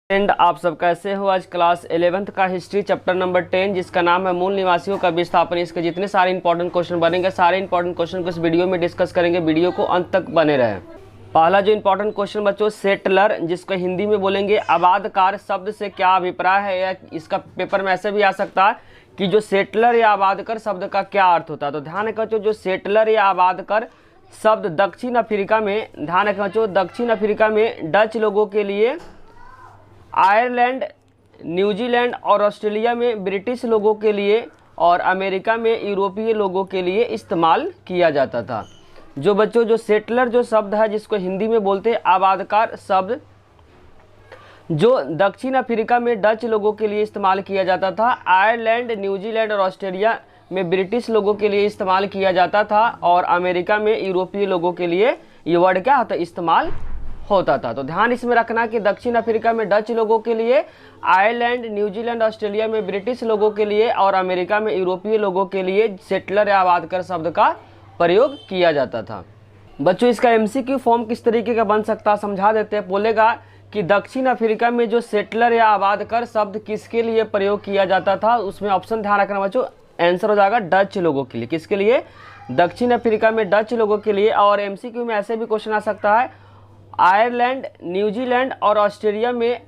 And आप सब कैसे हो। आज क्लास 11th का हिस्ट्री चैप्टर नंबर 10 जिसका नाम है मूल निवासियों का विस्थापन। इसके जितने सारे इंपॉर्टेंट क्वेश्चन बनेंगे सारे इंपॉर्टेंट क्वेश्चन को इस वीडियो में डिस्कस करेंगे। वीडियो को अंत तक बने रहे। पहला जो इंपॉर्टेंट क्वेश्चन बच्चों, सेटलर जिसको हिंदी में बोलेंगे आबादकार शब्द से क्या अभिप्राय है, या इसका पेपर में ऐसे भी आ सकता है कि जो सेटलर या आबादकर शब्द का क्या अर्थ होता है। तो ध्यान रखो जो सेटलर या आबादकर शब्द दक्षिण अफ्रीका में, ध्यान रखो दक्षिण अफ्रीका में डच लोगों के लिए, आयरलैंड, न्यूजीलैंड और ऑस्ट्रेलिया में ब्रिटिश लोगों के लिए और अमेरिका में यूरोपीय लोगों के लिए इस्तेमाल किया जाता था। जो बच्चों जो सेटलर जो शब्द है जिसको हिंदी में बोलते हैं आबादकार शब्द, जो दक्षिण अफ्रीका में डच लोगों के लिए इस्तेमाल किया जाता था, आयरलैंड, न्यूजीलैंड और ऑस्ट्रेलिया में ब्रिटिश लोगों के लिए इस्तेमाल किया जाता था और अमेरिका में यूरोपीय लोगों के लिए ये वर्ड क्या होता है, इस्तेमाल होता था। तो ध्यान इसमें रखना कि दक्षिण अफ्रीका में डच लोगों के लिए, आयरलैंड, न्यूजीलैंड, ऑस्ट्रेलिया में ब्रिटिश लोगों के लिए और अमेरिका में यूरोपीय लोगों के लिए सेटलर या आबादकर शब्द का प्रयोग किया जाता था। बच्चों इसका एमसीक्यू फॉर्म किस तरीके का बन सकता है समझा देते हैं। बोलेगा कि दक्षिण अफ्रीका में जो सेटलर या आबादकर शब्द किसके लिए प्रयोग किया जाता था, उसमें ऑप्शन ध्यान रखना बच्चों, आंसर हो जाएगा डच लोगों के लिए। किसके लिए? दक्षिण अफ्रीका में डच लोगों के लिए। और एमसीक्यू में ऐसे भी क्वेश्चन आ सकता है, आयरलैंड, न्यूजीलैंड और ऑस्ट्रेलिया में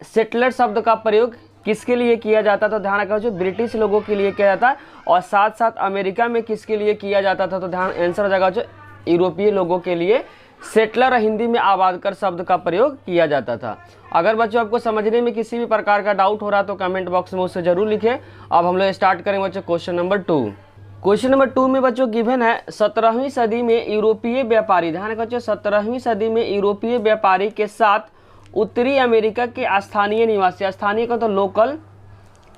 सेटलर शब्द का प्रयोग किसके लिए किया जाता था? ध्यान रखो जो ब्रिटिश लोगों के लिए किया जाता है। और साथ साथ अमेरिका में किसके लिए किया जाता था? तो ध्यान आंसर हो जाएगा जो यूरोपीय लोगों के लिए सेटलर हिंदी में आबादकर शब्द का प्रयोग किया जाता था। अगर बच्चों आपको समझने में किसी भी प्रकार का डाउट हो रहा तो कमेंट बॉक्स में उससे जरूर लिखें। अब हम लोग स्टार्ट करेंगे बच्चों क्वेश्चन नंबर 2। क्वेश्चन नंबर 2 में बच्चों गिवन है 17वीं सदी में यूरोपीय व्यापारी, ध्यान रखो बच्चों 17वीं सदी में यूरोपीय व्यापारी के साथ उत्तरी अमेरिका के स्थानीय निवासी, स्थानीय का तो लोकल,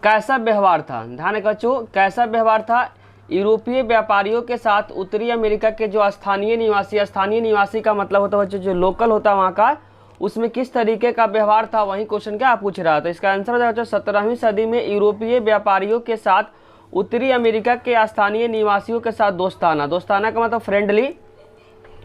कैसा व्यवहार था? ध्यान रखो बच्चों कैसा व्यवहार था यूरोपीय व्यापारियों के साथ उत्तरी अमेरिका के जो स्थानीय निवासी, स्थानीय निवासी का मतलब होता है बच्चों जो लोकल होता है वहाँ का, उसमें किस तरीके का व्यवहार था, वही क्वेश्चन क्या पूछ रहा है। तो इसका आंसर हो जाएगा 17वीं सदी में यूरोपीय व्यापारियों के साथ उत्तरी अमेरिका के स्थानीय निवासियों के साथ दोस्ताना, दोस्ताना का मतलब फ्रेंडली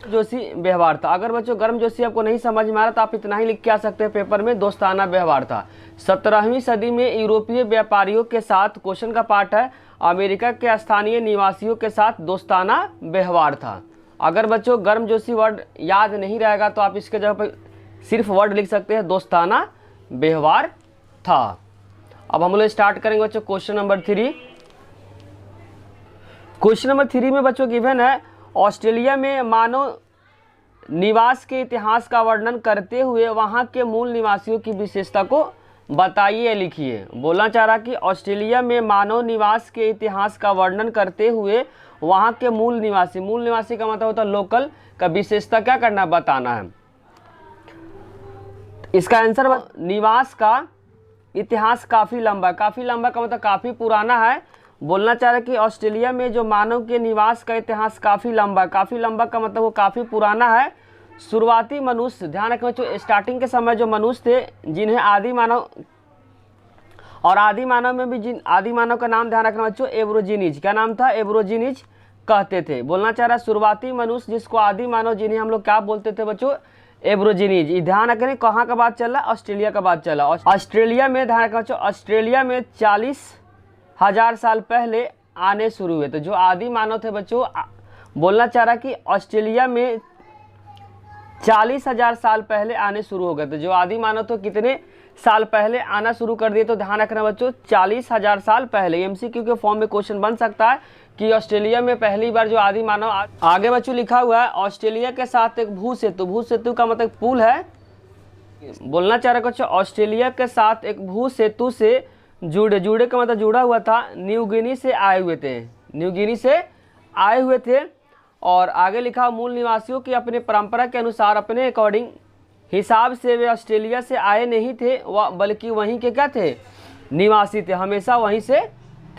जोशी व्यवहार था। अगर बच्चों गर्मजोशी आपको नहीं समझ में आ रहा तो आप इतना ही लिख के आ सकते हैं पेपर में, दोस्ताना व्यवहार था। 17वीं सदी में यूरोपीय व्यापारियों के साथ, क्वेश्चन का पार्ट है, अमेरिका के स्थानीय निवासियों के साथ दोस्ताना व्यवहार था। अगर बच्चों गर्मजोशी वर्ड याद नहीं रहेगा तो आप इसके जगह पर सिर्फ वर्ड लिख सकते हैं दोस्ताना व्यवहार था। अब हम लोग स्टार्ट करेंगे बच्चों क्वेश्चन नंबर 3। क्वेश्चन नंबर 3 में बच्चों गिवन है ऑस्ट्रेलिया में मानव निवास के इतिहास का वर्णन करते हुए वहां के मूल निवासियों की विशेषता को बताइए, लिखिए। बोलना चाह रहा कि ऑस्ट्रेलिया में मानव निवास के इतिहास का वर्णन करते हुए वहां के मूल निवासी, मूल निवासी का मतलब होता है लोकल, का विशेषता क्या करना, बताना है। इसका आंसर निवास का इतिहास काफी लंबा, काफी लंबा का मतलब काफी पुराना है। बोलना चाह रहे कि ऑस्ट्रेलिया में जो मानव के निवास का इतिहास काफ़ी लंबा, काफ़ी लंबा का मतलब वो काफ़ी पुराना है। शुरुआती मनुष्य, ध्यान रखना जो स्टार्टिंग के समय जो मनुष्य थे जिन्हें आदि मानव, और आदि मानव में भी जिन आदि मानव का नाम ध्यान रखना बच्चों एब्रोजिनीज, क्या नाम था, एब्रोजिनीज कहते थे। बोलना चाह रहा शुरुआती मनुष्य जिसको आदि मानव जिन्हें हम लोग क्या बोलते थे बच्चों, एब्रोजिनीज। ध्यान रखें कहाँ का बात चल रहा, ऑस्ट्रेलिया का बात चला। ऑस्ट्रेलिया में ध्यान रखना बच्चों ऑस्ट्रेलिया में 40,000 साल पहले आने शुरू हुए। तो जो आदि मानव थे बच्चों, बोलना चाह रहा कि ऑस्ट्रेलिया में 40,000 साल पहले आने शुरू हो गए। तो जो आदि मानव तो कितने साल पहले आना शुरू कर दिए? तो ध्यान रखना बच्चों 40,000 साल पहले। एमसीक्यू के फॉर्म में क्वेश्चन बन सकता है कि ऑस्ट्रेलिया में पहली बार जो आदि मानव, आगे बच्चों लिखा हुआ है ऑस्ट्रेलिया के साथ एक भू सेतु, भू सेतु का मतलब पुल है। बोलना चाह रहा बच्चों ऑस्ट्रेलिया के साथ एक भू सेतु से जुड़े का मतलब जुड़ा हुआ था, न्यू गिनी से आए हुए थे, न्यू गिनी से आए हुए थे। और आगे लिखा मूल निवासियों की अपने परंपरा के अनुसार, अपने अकॉर्डिंग हिसाब से वे ऑस्ट्रेलिया से आए नहीं थे, वह बल्कि वहीं के क्या थे, निवासी थे, हमेशा वहीं से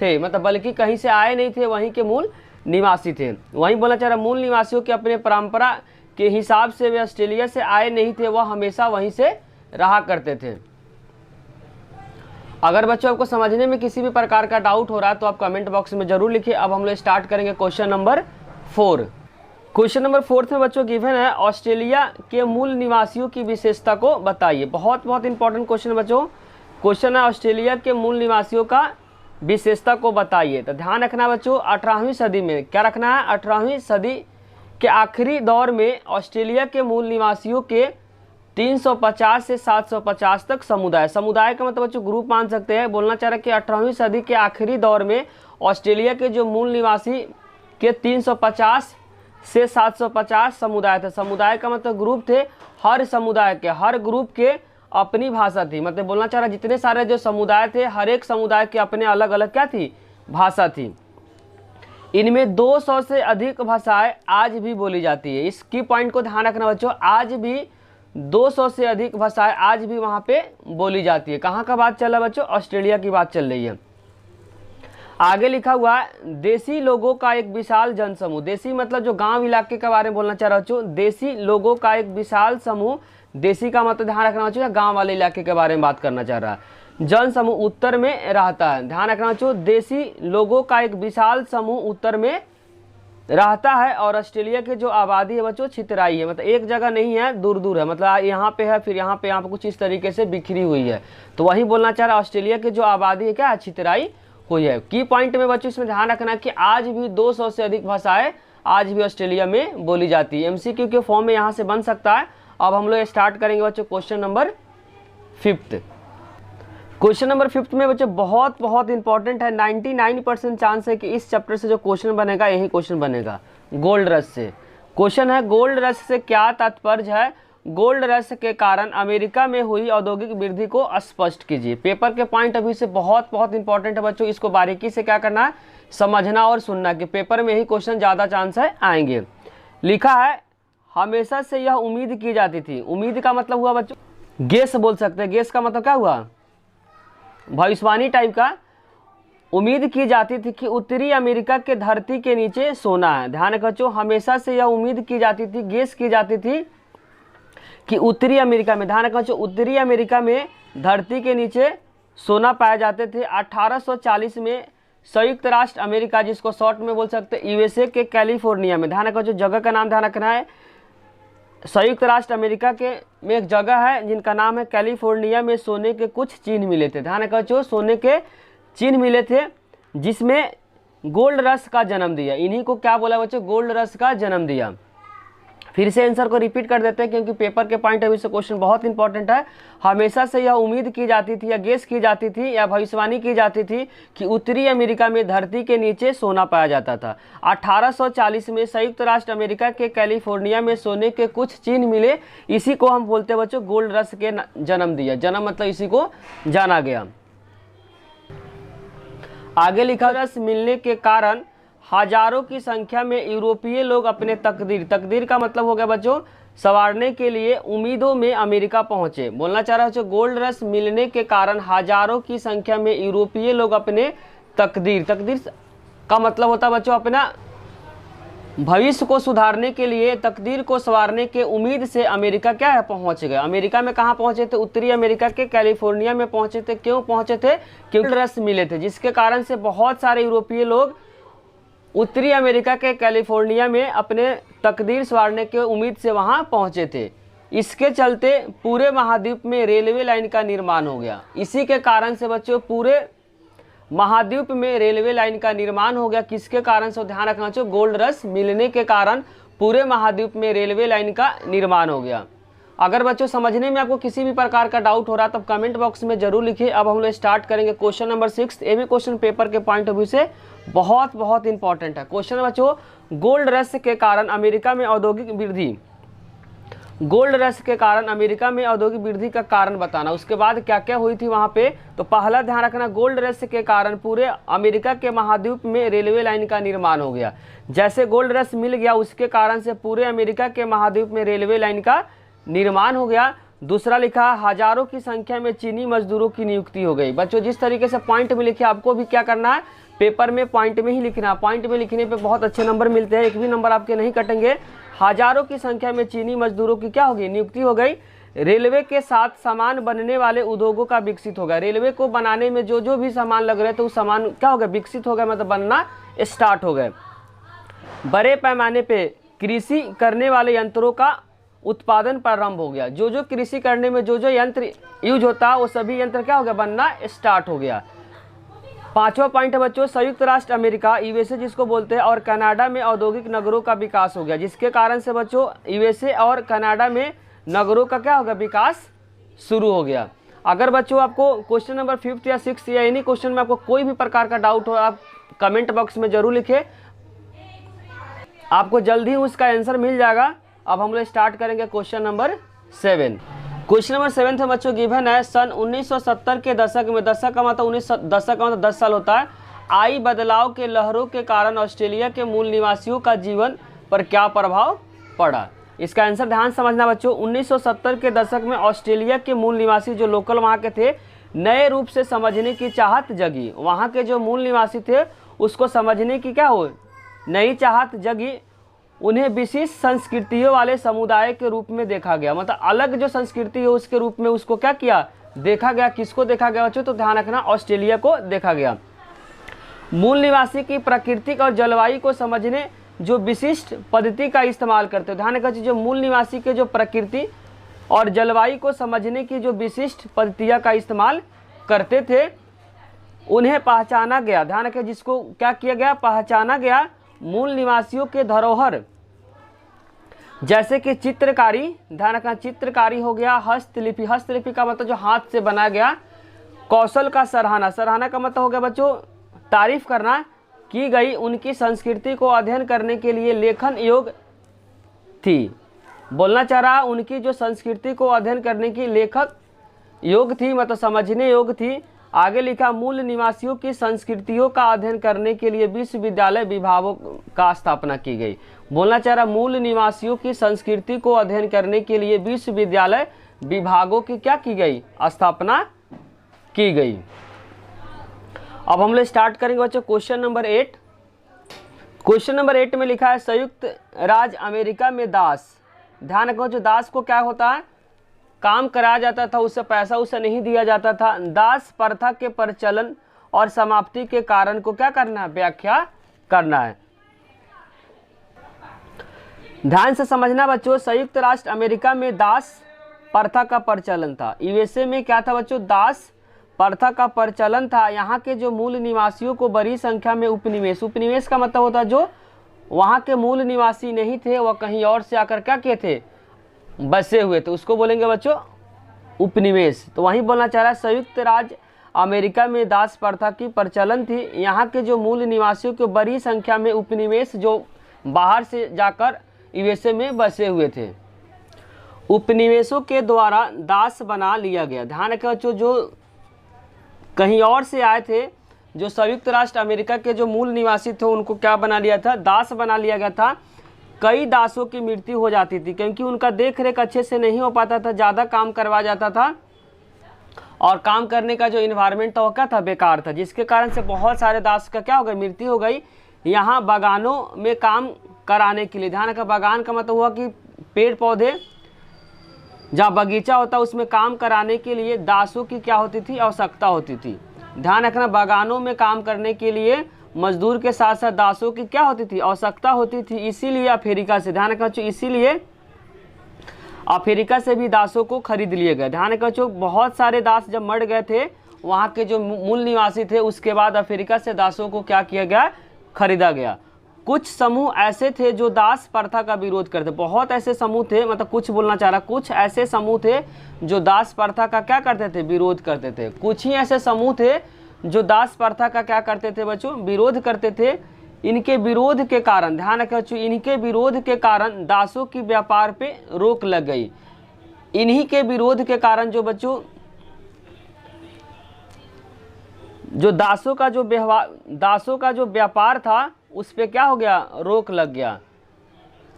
थे, मतलब बल्कि कहीं से आए नहीं थे, वहीं के मूल निवासी थे। वहीं बोला चाह रहा मूल निवासियों की अपने परंपरा के हिसाब से वे ऑस्ट्रेलिया से आए नहीं थे, वह हमेशा वहीं से रहा करते थे। अगर बच्चों आपको समझने में किसी भी प्रकार का डाउट हो रहा है तो आप कमेंट बॉक्स में जरूर लिखिए। अब हम लोग स्टार्ट करेंगे क्वेश्चन नंबर 4। क्वेश्चन नंबर 4 में बच्चों गिवन है ऑस्ट्रेलिया के मूल निवासियों की विशेषता को बताइए। बहुत बहुत इंपॉर्टेंट क्वेश्चन है बच्चों। क्वेश्चन है ऑस्ट्रेलिया के मूल निवासियों का विशेषता को बताइए। तो ध्यान रखना बच्चों, 18वीं सदी में क्या रखना है, 18वीं सदी के आखिरी दौर में ऑस्ट्रेलिया के मूल निवासियों के 350 से 750 तक समुदाय, समुदाय का मतलब बच्चों ग्रुप मान सकते हैं। बोलना चाह रहा है कि 18वीं सदी के आखिरी दौर में ऑस्ट्रेलिया के जो मूल निवासी के 350 से 750 समुदाय थे। समुदाय का मतलब ग्रुप थे, हर समुदाय के, हर ग्रुप के अपनी भाषा थी। मतलब बोलना चाह रहा है जितने सारे जो समुदाय थे, हर एक समुदाय के अपने अलग अलग क्या थी, भाषा थी। इनमें 200 से अधिक भाषाएं आज भी बोली जाती है। इस की पॉइंट को ध्यान रखना बच्चों, आज भी 200 से अधिक भाषाएं आज भी वहाँ पे बोली जाती है। कहाँ का बात चल रहा है बच्चों, ऑस्ट्रेलिया की बात चल रही है। आगे लिखा हुआ है देसी लोगों का एक विशाल जनसमूह। देसी मतलब जो गांव इलाके के बारे में बोलना चाह रहा बच्चों। देसी लोगों का एक विशाल समूह, देसी का मतलब ध्यान रखना बच्चों गांव वाले इलाके के बारे में बात करना चाह रहा है। जनसमूह उत्तर में रहता है, ध्यान रखना बच्चों। देसी लोगों का एक विशाल समूह उत्तर में रहता है और ऑस्ट्रेलिया की जो आबादी है बच्चों छितराई है, मतलब एक जगह नहीं है, दूर दूर है। मतलब यहाँ पे है, फिर यहाँ पे कुछ इस तरीके से बिखरी हुई है। तो वही बोलना चाह रहा है ऑस्ट्रेलिया की जो आबादी है क्या है, छितराई हुई है। की पॉइंट में बच्चों इसमें ध्यान रखना कि आज भी 200 से अधिक भाषाएं आज भी ऑस्ट्रेलिया में बोली जाती है। एमसीक्यू के फॉर्म में यहाँ से बन सकता है। अब हम लोग स्टार्ट करेंगे बच्चों क्वेश्चन नंबर 5। क्वेश्चन नंबर 5 में बच्चों बहुत बहुत इंपॉर्टेंट है। 99% चांस है कि इस चैप्टर से जो क्वेश्चन बनेगा यही क्वेश्चन बनेगा, गोल्ड रश से। क्वेश्चन है गोल्ड रश से क्या तात्पर्य है, गोल्ड रश के कारण अमेरिका में हुई औद्योगिक वृद्धि को स्पष्ट कीजिए। पेपर के पॉइंट अभी से बहुत बहुत इंपॉर्टेंट है बच्चों, इसको बारीकी से क्या करना है, समझना और सुनना कि पेपर में ही क्वेश्चन ज़्यादा चांस है आएंगे। लिखा है हमेशा से यह उम्मीद की जाती थी। उम्मीद का मतलब हुआ बच्चों गेस बोल सकते हैं। गेस का मतलब क्या हुआ, भविष्यवाणी टाइप का। उम्मीद की जाती थी कि उत्तरी अमेरिका के धरती के नीचे सोना है। ध्यान रखो बच्चों, हमेशा से यह उम्मीद की जाती थी, गेस की जाती थी कि उत्तरी अमेरिका में, ध्यान रखो बच्चों, उत्तरी अमेरिका में धरती के नीचे सोना पाए जाते थे। 1840 में संयुक्त राष्ट्र अमेरिका, जिसको शॉर्ट में बोल सकते हैं यूएसए के कैलिफोर्निया में, ध्यान रखो बच्चों, जगह का नाम ध्यान रखना है। संयुक्त राष्ट्र अमेरिका के में एक जगह है जिनका नाम है कैलिफोर्निया में सोने के कुछ चिन्ह मिले थे। ध्यान रखो बच्चों, सोने के चिन्ह मिले थे जिसमें गोल्ड रश का जन्म दिया। इन्हीं को क्या बोला बच्चों, गोल्ड रश का जन्म दिया। फिर से आंसर को रिपीट कर देते हैं क्योंकि पेपर के पॉइंट ऑफ व्यू से क्वेश्चन बहुत इंपॉर्टेंट है। हमेशा से यह उम्मीद की जाती थी या गेस की जाती थी या भविष्यवाणी की जाती थी कि उत्तरी अमेरिका में धरती के नीचे सोना पाया जाता था। 1840 में संयुक्त राष्ट्र अमेरिका के कैलिफोर्निया में सोने के कुछ चिन्ह मिले। इसी को हम बोलते हैं बच्चों गोल्ड रश के जन्म दिया। जन्म मतलब इसी को जाना गया। आगे लिखा, रस मिलने के कारण हजारों की संख्या में यूरोपीय लोग अपने तकदीर का मतलब हो गया बच्चों संवारने के लिए उम्मीदों में अमेरिका पहुंचे। बोलना चाह रहा है गोल्ड रश मिलने के कारण हजारों की संख्या में यूरोपीय लोग अपने तकदीर का मतलब होता है बच्चों अपना भविष्य को सुधारने के लिए, तकदीर को संवारने के उम्मीद से अमेरिका क्या है, पहुंच गए। अमेरिका में कहाँ पहुंचे थे, उत्तरी अमेरिका के कैलिफोर्निया में पहुंचे थे। क्यों पहुंचे थे, क्योंकि रस मिले थे, जिसके कारण से बहुत सारे यूरोपीय लोग उत्तरी अमेरिका के कैलिफोर्निया में अपने तकदीर संवारने के उम्मीद से वहां पहुंचे थे। इसके चलते पूरे महाद्वीप में रेलवे लाइन का निर्माण हो गया। इसी के कारण से बच्चों पूरे महाद्वीप में रेलवे लाइन का निर्माण हो गया। किसके कारण से, ध्यान रखना चाहिए, गोल्ड रश मिलने के कारण पूरे महाद्वीप में रेलवे लाइन का निर्माण हो गया। अगर बच्चों समझने में आपको किसी भी प्रकार का डाउट हो रहा है तब कमेंट बॉक्स में जरूर लिखिए। अब हम लोग स्टार्ट करेंगे क्वेश्चन नंबर 6। ये भी क्वेश्चन पेपर के पॉइंट ऑफ व्यू से बहुत बहुत इंपॉर्टेंट है। क्वेश्चन बच्चों गोल्ड रश के कारण अमेरिका में औद्योगिक वृद्धि, गोल्ड रश के कारण अमेरिका में औद्योगिक वृद्धि का कारण बताना। उसके बाद क्या क्या हुई थी वहां पे, तो पहला ध्यान रखना गोल्ड रश के कारण पूरे अमेरिका के महाद्वीप में रेलवे लाइन का निर्माण हो गया। जैसे गोल्ड रश मिल गया उसके कारण से पूरे अमेरिका के महाद्वीप में रेलवे लाइन का निर्माण हो गया। दूसरा लिखा हजारों की संख्या में चीनी मजदूरों की नियुक्ति हो गई। बच्चों जिस तरीके से पॉइंट में लिखे आपको भी क्या करना है, पेपर में पॉइंट में ही लिखना। पॉइंट में लिखने पे बहुत अच्छे नंबर मिलते हैं, एक भी नंबर आपके नहीं कटेंगे। हजारों की संख्या में चीनी मजदूरों की क्या होगी, नियुक्ति हो गई। रेलवे के साथ सामान बनने वाले उद्योगों का विकसित होगा। रेलवे को बनाने में जो जो भी सामान लग रहे थे वो सामान क्या हो गया, विकसित हो गया, मतलब बनना स्टार्ट हो गए। बड़े पैमाने पे कृषि करने वाले यंत्रों का उत्पादन प्रारंभ हो गया। जो जो कृषि करने में जो जो यंत्र यूज होता है वो सभी यंत्र क्या हो गया, बनना स्टार्ट हो गया। 5वां पॉइंट है बच्चों, संयुक्त राष्ट्र अमेरिका यूएसए जिसको बोलते हैं और कनाडा में औद्योगिक नगरों का विकास हो गया, जिसके कारण से बच्चों यूएसए और कनाडा में नगरों का क्या होगा, विकास शुरू हो गया। अगर बच्चों आपको क्वेश्चन नंबर 5 या 6 या एनी क्वेश्चन में आपको कोई भी प्रकार का डाउट हो, आप कमेंट बॉक्स में जरूर लिखें, आपको जल्द ही उसका आंसर मिल जाएगा। अब हम लोग स्टार्ट करेंगे क्वेश्चन नंबर 7। क्वेश्चन नंबर 7 है बच्चों, गिवन है सन 1970 के दशक में, दशक का मतलब 10 साल होता है, आई बदलाव के लहरों के कारण ऑस्ट्रेलिया के मूल निवासियों का जीवन पर क्या प्रभाव पड़ा। इसका आंसर ध्यान समझना बच्चों। 1970 के दशक में ऑस्ट्रेलिया के मूल निवासी जो लोकल वहाँ के थे, नए रूप से समझने की चाहत जगी। वहाँ के जो मूल निवासी थे उसको समझने की क्या हो, नई चाहत जगी। उन्हें विशिष्ट संस्कृतियों वाले समुदाय के रूप में देखा गया, मतलब अलग जो संस्कृति है उसके रूप में उसको क्या किया, देखा गया। किसको देखा गया बच्चों, तो ध्यान रखना ऑस्ट्रेलिया को देखा गया। मूल निवासी की प्राकृतिक और जलवायु को समझने जो विशिष्ट पद्धति का इस्तेमाल करते हैं, ध्यान रखना, जो मूल निवासी के जो प्रकृति और जलवायु को समझने की जो विशिष्ट पद्धतियाँ का इस्तेमाल करते थे उन्हें पहचाना गया। ध्यान रखें, जिसको क्या किया गया, पहचाना गया। मूल निवासियों के धरोहर जैसे कि चित्रकारी, ध्यान रखना चित्रकारी हो गया, हस्तलिपि, हस्तलिपि का मतलब जो हाथ से बना गया, कौशल का सराहना, सराहना का मतलब हो गया बच्चों तारीफ करना, की गई उनकी संस्कृति को अध्ययन करने के लिए लेखन योग थी। बोलना चाह रहा उनकी जो संस्कृति को अध्ययन करने की लेखक योग थी, मतलब समझने योग थी। आगे लिखा, मूल निवासियों की संस्कृतियों का अध्ययन करने के लिए विश्वविद्यालय विभागों का स्थापना की गई। बोलना चाह रहा मूल निवासियों की संस्कृति को अध्ययन करने के लिए विश्वविद्यालय विभागों की क्या की गई, स्थापना की गई। अब हम लोग स्टार्ट करेंगे बच्चों क्वेश्चन नंबर 8। क्वेश्चन नंबर 8 में लिखा है संयुक्त राज्य अमेरिका में दास। ध्यान रखो, जो दास को क्या होता है, काम कराया जाता था, उससे पैसा उसे नहीं दिया जाता था। दास प्रथा के प्रचलन और समाप्ति के कारण को क्या करना है, व्याख्या करना है। ध्यान से समझना बच्चों, संयुक्त राष्ट्र अमेरिका में दास प्रथा का प्रचलन था। यूएसए में क्या था बच्चों, दास प्रथा का प्रचलन था। यहाँ के जो मूल निवासियों को बड़ी संख्या में उपनिवेश, उपनिवेश का मतलब होता है जो वहाँ के मूल निवासी नहीं थे, वह कहीं और से आकर क्या किए थे, बसे हुए थे, उसको बोलेंगे बच्चों उपनिवेश। तो वहीं बोलना चाह रहा है संयुक्त राज्य अमेरिका में दास प्रथा की प्रचलन थी। यहाँ के जो मूल निवासियों को बड़ी संख्या में उपनिवेश जो बाहर से जाकर यूएसए में बसे हुए थे, उपनिवेशों के द्वारा दास बना लिया गया। ध्यान रखें बच्चों, जो कहीं और से आए थे, जो संयुक्त राष्ट्र अमेरिका के जो मूल निवासी थे उनको क्या बना लिया था, दास बना लिया गया था। कई दासों की मृत्यु हो जाती थी क्योंकि उनका देख रेख अच्छे से नहीं हो पाता था, ज़्यादा काम करवा जाता था और काम करने का जो इन्वायरमेंट था वो क्या था, बेकार था, जिसके कारण से बहुत सारे दास का क्या हो गई, मृत्यु हो गई। यहाँ बागानों में काम कराने के लिए, ध्यान रखा, बागान का मतलब हुआ कि पेड़ पौधे जहाँ बगीचा होता है उसमें काम कराने के लिए दासों की क्या होती थी, आवश्यकता होती थी। ध्यान रखना, बागानों में काम करने के लिए मजदूर के साथ साथ दासों की क्या होती थी, आवश्यकता होती थी। इसीलिए अफ्रीका से, ध्यान रखना बच्चों, इसीलिए अफ्रीका से भी दासों को खरीद लिए गए। ध्यान रखना बच्चों, बहुत सारे दास जब मर गए थे वहाँ के जो मूल निवासी थे, उसके बाद अफ्रीका से दासों को क्या किया गया, खरीदा गया। कुछ समूह ऐसे थे जो दास प्रथा का विरोध करते, बहुत ऐसे समूह थे, मतलब कुछ बोलना चाह रहा, कुछ ऐसे समूह थे जो दास प्रथा का क्या करते थे, विरोध करते थे। कुछ ही ऐसे समूह थे जो दास प्रथा का क्या करते थे बच्चों, विरोध करते थे। इनके विरोध के कारण, ध्यान रखें बच्चों, इनके विरोध के कारण दासों की व्यापार पे रोक लग गई। इन्हीं के विरोध के कारण जो बच्चों, जो दासों का जो व्यापार था उस पे क्या हो गया, रोक लग गया।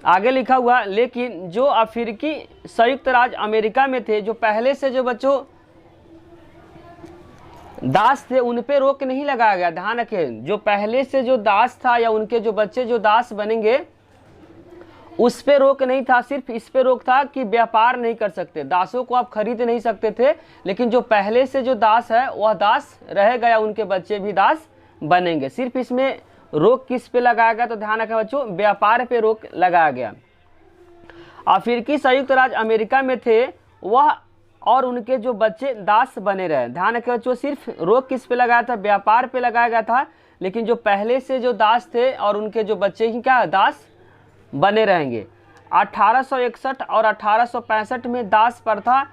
आगे लिखा हुआ, लेकिन जो अफ्रीकी संयुक्त राज्य अमेरिका में थे, जो पहले से जो बच्चों दास थे उन पे रोक नहीं लगाया गया। ध्यान रखें, जो पहले से जो दास था या उनके जो बच्चे जो दास बनेंगे उस पे रोक नहीं था, सिर्फ इस पे रोक था कि व्यापार नहीं कर सकते, दासों को आप खरीद नहीं सकते थे। लेकिन जो पहले से जो दास है वह दास रहेगा या उनके बच्चे भी दास बनेंगे, सिर्फ इसमें रोक किस पे लगाया गया? तो ध्यान रखें बच्चों, व्यापार पे रोक लगाया गया। अफ्रीकी संयुक्त राज्य अमेरिका में थे वह और उनके जो बच्चे दास बने रहे। ध्यान रखें बच्चों, सिर्फ रोक किस पे लगाया था? व्यापार पे लगाया गया था, लेकिन जो पहले से जो दास थे और उनके जो बच्चे ही क्या दास बने रहेंगे। 1861 और 1865 में दास प्रथा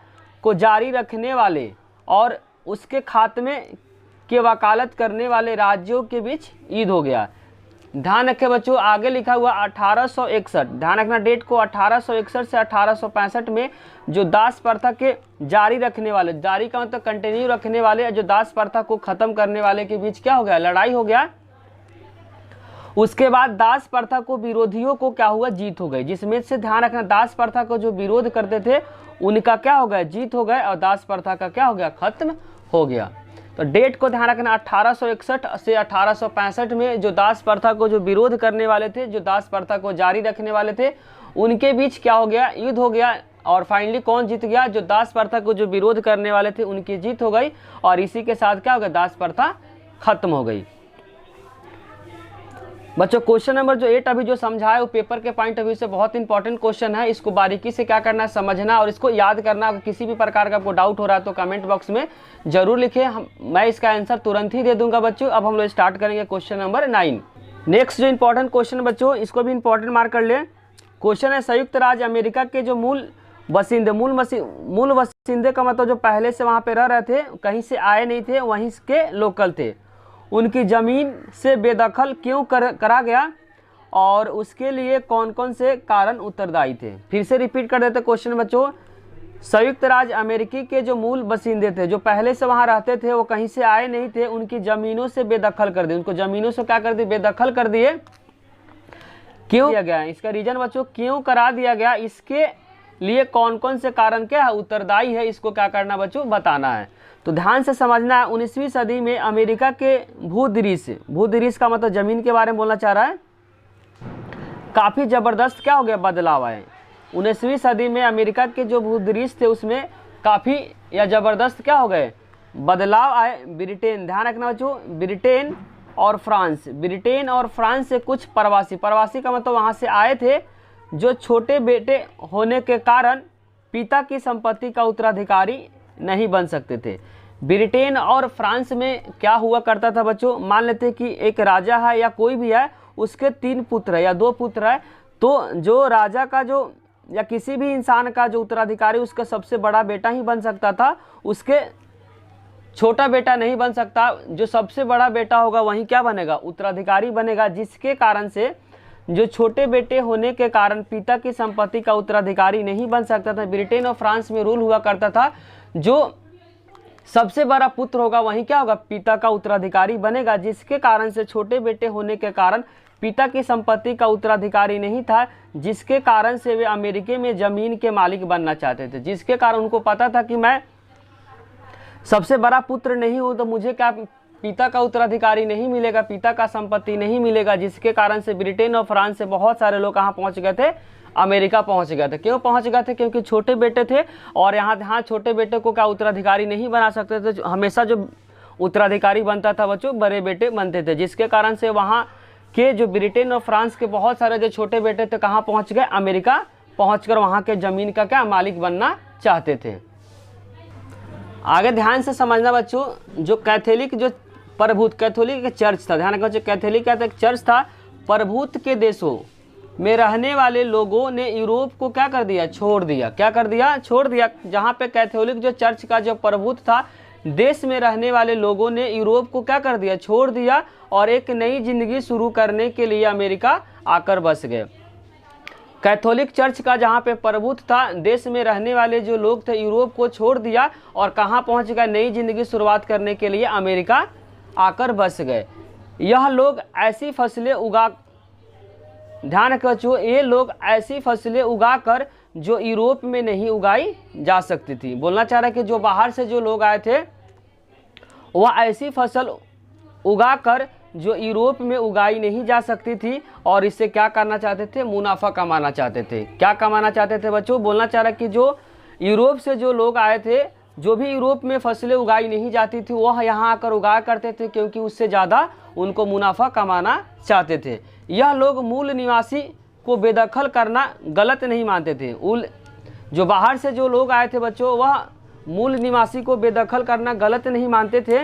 को जारी रखने वाले और उसके खात्मे के वकालत करने वाले राज्यों के बीच युद्ध हो गया। ध्यान रखें बच्चों, आगे लिखा हुआ 1861, ध्यान रखना डेट को, 1861 से 1865 में जो दास प्रथा के जारी रखने वाले, जारी का मतलब कंटिन्यू रखने वाले, जो दास प्रथा को खत्म करने वाले के बीच क्या हो गया? लड़ाई हो गया। उसके बाद दास प्रथा को विरोधियों को क्या हुआ? जीत हो गई। जिसमें से ध्यान रखना, दास प्रथा को जो विरोध करते थे उनका क्या हो गया? जीत हो गए, और दास प्रथा का क्या हो गया? खत्म हो गया। तो डेट को ध्यान रखना, 1861 से 1865 में जो दास प्रथा को जो विरोध करने वाले थे, जो दास प्रथा को जारी रखने वाले थे, उनके बीच क्या हो गया? युद्ध हो गया। और फाइनली कौन जीत गया? जो दास प्रथा को जो विरोध करने वाले थे उनकी जीत हो गई, और इसी के साथ क्या हो गया? दास प्रथा खत्म हो गई। बच्चों क्वेश्चन नंबर जो 8 अभी जो समझा है वो पेपर के पॉइंट ऑफ व्यू से बहुत इंपॉर्टेंट क्वेश्चन है। इसको बारीकी से क्या करना है? समझना और इसको याद करना। अगर किसी भी प्रकार का आपको डाउट हो रहा है तो कमेंट बॉक्स में जरूर लिखें, मैं इसका आंसर तुरंत ही दे दूंगा बच्चों। अब हम लोग स्टार्ट करेंगे क्वेश्चन नंबर 9। नेक्स्ट जो इंपॉर्टेंट क्वेश्चन बच्चों, इसको भी इंपॉर्टेंट मार्क कर ले। क्वेश्चन है, संयुक्त राज्य अमेरिका के जो मूल वसिंदे का मतलब जो पहले से वहाँ पे रह रहे थे, कहीं से आए नहीं थे, वहीं के लोकल थे, उनकी ज़मीन से बेदखल क्यों करा गया और उसके लिए कौन कौन से कारण उत्तरदायी थे? फिर से रिपीट कर देते क्वेश्चन बच्चों। संयुक्त राज्य अमेरिकी के जो मूल बसिंदे थे, जो पहले से वहाँ रहते थे, वो कहीं से आए नहीं थे, उनकी ज़मीनों से बेदखल कर दिए। उनको ज़मीनों से क्या कर दिए? बेदखल कर दिए। क्यों दिया गया? इसका रीजन बच्चों क्यों करा दिया गया, इसके लिए कौन कौन से कारण क्या है उत्तरदायी है, इसको क्या करना बच्चों? बताना है। तो ध्यान से समझना है। 19वीं सदी में अमेरिका के भूदृश्य का मतलब जमीन के बारे में बोलना चाह रहा है, काफ़ी ज़बरदस्त क्या हो गया? बदलाव आए। 19वीं सदी में अमेरिका के जो भूदृश्य थे उसमें काफ़ी या ज़बरदस्त क्या हो गए? बदलाव आए। ब्रिटेन, ध्यान रखना बच्चों, ब्रिटेन और फ्रांस से कुछ प्रवासी का मतलब वहाँ से आए थे, जो छोटे बेटे होने के कारण पिता की संपत्ति का उत्तराधिकारी नहीं बन सकते थे। ब्रिटेन और फ्रांस में क्या हुआ करता था बच्चों? मान लेते कि एक राजा है या कोई भी है, उसके 3 पुत्र है या 2 पुत्र है, तो जो राजा का जो या किसी भी इंसान का जो उत्तराधिकारी उसका सबसे बड़ा बेटा ही बन सकता था, उसके छोटा बेटा नहीं बन सकता। जो सबसे बड़ा बेटा होगा वही क्या बनेगा? उत्तराधिकारी बनेगा। जिसके कारण से जो छोटे बेटे होने के कारण पिता की संपत्ति का उत्तराधिकारी नहीं बन सकता था। ब्रिटेन और फ्रांस में रूल हुआ करता था, जो सबसे बड़ा पुत्र होगा वही क्या होगा? पिता का उत्तराधिकारी बनेगा। जिसके कारण से छोटे बेटे होने के कारण पिता की संपत्ति का उत्तराधिकारी नहीं था, जिसके कारण से वे अमेरिका में जमीन के मालिक बनना चाहते थे। जिसके कारण उनको पता था कि मैं सबसे बड़ा पुत्र नहीं हूँ तो मुझे क्या पिता का उत्तराधिकारी नहीं मिलेगा, पिता का संपत्ति नहीं मिलेगा। जिसके कारण से ब्रिटेन और फ्रांस से बहुत सारे लोग कहाँ पहुँच गए थे? अमेरिका पहुंच गए थे। क्यों पहुंच गए थे? क्योंकि छोटे बेटे थे, और यहाँ छोटे बेटे को क्या उत्तराधिकारी नहीं बना सकते थे। हमेशा जो उत्तराधिकारी बनता था बच्चों, बड़े बेटे बनते थे। जिसके कारण से वहाँ के जो ब्रिटेन और फ्रांस के बहुत सारे जो छोटे बेटे थे कहाँ पहुँच गए? अमेरिका पहुँचकर वहाँ के ज़मीन का क्या मालिक बनना चाहते थे। आगे ध्यान से समझना बच्चों, जो कैथोलिक जो प्रभुत्व कैथोलिक चर्च था, ध्यान रखो, जो कैथोलिक का चर्च था, प्रभुत्व के देशों में रहने वाले लोगों ने यूरोप को क्या कर दिया? छोड़ दिया। क्या कर दिया? छोड़ दिया। जहाँ पे कैथोलिक जो चर्च का जो प्रभुत्व था, देश में रहने वाले लोगों ने यूरोप को क्या कर दिया? छोड़ दिया, और एक नई जिंदगी शुरू करने के लिए अमेरिका आकर बस गए। कैथोलिक चर्च का जहाँ पे प्रभुत्व था, देश में रहने वाले जो लोग थे, यूरोप को छोड़ दिया और कहाँ पहुँच गए? नई जिंदगी शुरुआत करने के लिए अमेरिका आकर बस गए। यह लोग ऐसी फसलें उगा, ध्यान रखो बच्चों, ये लोग ऐसी फसलें उगाकर जो यूरोप में नहीं उगाई जा सकती थी। बोलना चाह रहा है कि जो बाहर से जो लोग आए थे वह ऐसी फसल उगाकर जो यूरोप में उगाई नहीं जा सकती थी, और इससे क्या करना चाहते थे? मुनाफा कमाना चाहते थे। क्या कमाना चाहते थे बच्चों? बोलना चाह रहा है कि जो यूरोप से जो लोग आए थे जो भी यूरोप में फसलें उगाई नहीं जाती थी वह यहाँ आकर उगाया करते थे, क्योंकि उससे ज़्यादा उनको मुनाफा कमाना चाहते थे। यह लोग मूल निवासी को बेदखल करना गलत नहीं मानते थे। जो बाहर से जो लोग आए थे बच्चों, वह मूल निवासी को बेदखल करना गलत नहीं मानते थे।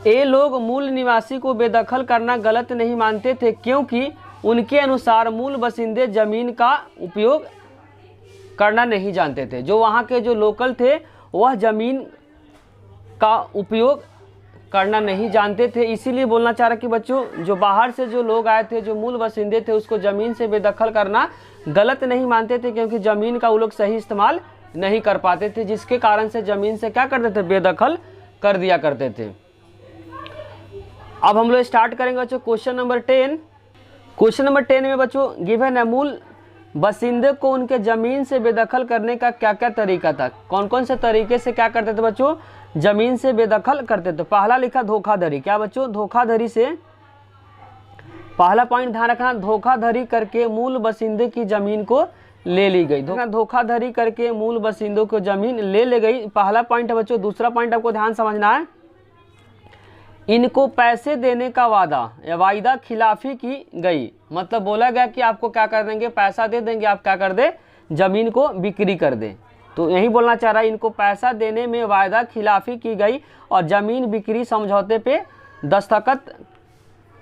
ये लोग मूल निवासी को बेदखल करना गलत नहीं मानते थे, क्योंकि उनके अनुसार मूल बसिंदे जमीन का उपयोग करना नहीं जानते थे। जो वहाँ के जो लोकल थे वह जमीन का उपयोग करना नहीं जानते थे। इसीलिए बोलना चाह रहा कि बच्चों, जो बाहर से जो लोग आए थे, जो मूल बसिंदे थे, उसको ज़मीन से बेदखल करना गलत नहीं मानते थे, क्योंकि ज़मीन का वो लोग सही इस्तेमाल नहीं कर पाते थे, जिसके कारण से ज़मीन से क्या करते थे, बेदखल कर दिया करते थे। अब हम लोग स्टार्ट करेंगे बच्चों क्वेश्चन नंबर 10। क्वेश्चन नंबर 10 में बच्चों गिवन है मूल बसिंदे को उनके ज़मीन से बेदखल करने का क्या क्या तरीका था। कौन कौन से तरीके से क्या करते थे बच्चों, ज़मीन से बेदखल करते थे। पहला लिखा धोखाधड़ी। क्या बच्चों, धोखाधड़ी से, पहला पॉइंट ध्यान रखना, धोखाधड़ी करके मूल बसिंदे की ज़मीन को ले ली गई। धोखाधड़ी करके मूल बसिंदों को ज़मीन ले गई, पहला पॉइंट है बच्चों। दूसरा पॉइंट आपको ध्यान समझना है, इनको पैसे देने का वादा या वायदा खिलाफी की गई। मतलब बोला गया कि आपको क्या कर देंगे, पैसा दे देंगे, आप क्या कर दे, ज़मीन को बिक्री कर दे। तो यही बोलना चाह रहा है, इनको पैसा देने में वायदा खिलाफी की गई और ज़मीन बिक्री समझौते पे दस्तखत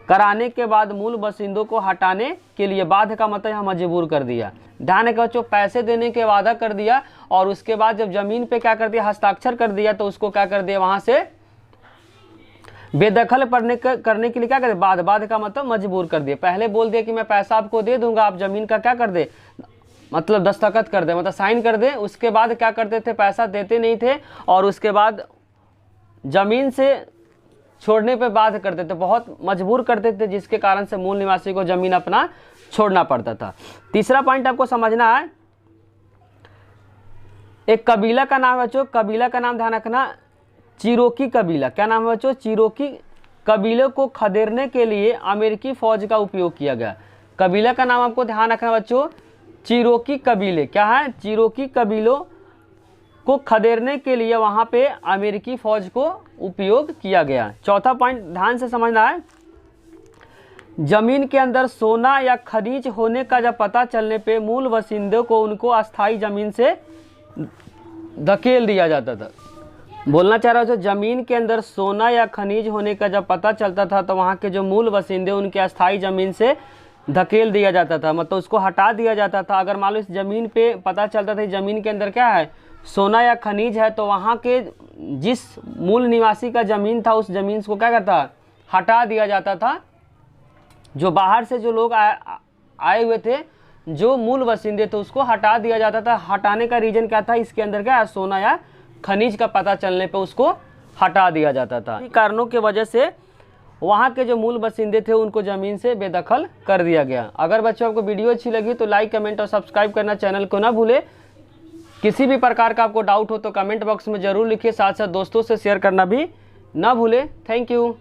कराने के बाद मूल बसिंदों को हटाने के लिए बाध्य का मतलब यहाँ मजबूर कर दिया। ध्यान रखो बच्चों, पैसे देने के वादा कर दिया और उसके बाद जब ज़मीन पे क्या कर दिया, हस्ताक्षर कर दिया, तो उसको क्या कर दिया, वहाँ से बेदखल करने के लिए क्या कर दिया, बाध्य का मतलब मजबूर कर दिया। पहले बोल दिया कि मैं पैसा आपको दे दूंगा, आप ज़मीन का क्या कर दे, मतलब दस्तखत कर दे, मतलब साइन कर दे। उसके बाद क्या करते थे, पैसा देते नहीं थे और उसके बाद ज़मीन से छोड़ने पे बाध्य करते थे, बहुत मजबूर करते थे, जिसके कारण से मूल निवासी को ज़मीन अपना छोड़ना पड़ता था। तीसरा पॉइंट आपको समझना है, एक कबीला का नाम है बच्चों, कबीला का नाम ध्यान रखना, चिरोकी कबीला। क्या नाम है बच्चों, चिरोकी कबीले को खदेड़ने के लिए अमेरिकी फ़ौज का उपयोग किया गया। कबीला का नाम आपको ध्यान रखना बच्चों, चिरोकी कबीले। क्या है, चिरोकी कबीलों को खदेड़ने के लिए वहाँ पे अमेरिकी फ़ौज को उपयोग किया गया। चौथा पॉइंट ध्यान से समझना है, ज़मीन के अंदर सोना या खनिज होने का जब पता चलने पे मूल बसिंदों को उनको अस्थाई ज़मीन से धकेल दिया जाता था। बोलना चाह रहा हूँ, ज़मीन के अंदर सोना या खनिज होने का जब पता चलता था तो वहाँ के जो मूल बसिंदे उनके अस्थाई ज़मीन से धकेल दिया जाता था, मतलब उसको हटा दिया जाता था। अगर मान लो इस ज़मीन पे पता चलता था ज़मीन के अंदर क्या है, सोना या खनिज है, तो वहाँ के जिस मूल निवासी का ज़मीन था उस ज़मीन को क्या करता, हटा दिया जाता था। जो बाहर से जो लोग आए हुए थे, जो मूल बसिंदे थे, उसको हटा दिया जाता था। हटाने का रीज़न क्या था, इसके अंदर क्या है, सोना या खनिज का पता चलने पे उसको हटा दिया जाता था। इन कारणों की वजह से वहाँ के जो मूल बसिंदे थे उनको ज़मीन से बेदखल कर दिया गया। अगर बच्चों आपको वीडियो अच्छी लगी तो लाइक, कमेंट और सब्सक्राइब करना चैनल को ना भूले। किसी भी प्रकार का आपको डाउट हो तो कमेंट बॉक्स में ज़रूर लिखिए, साथ साथ दोस्तों से शेयर करना भी ना भूले। Thank you.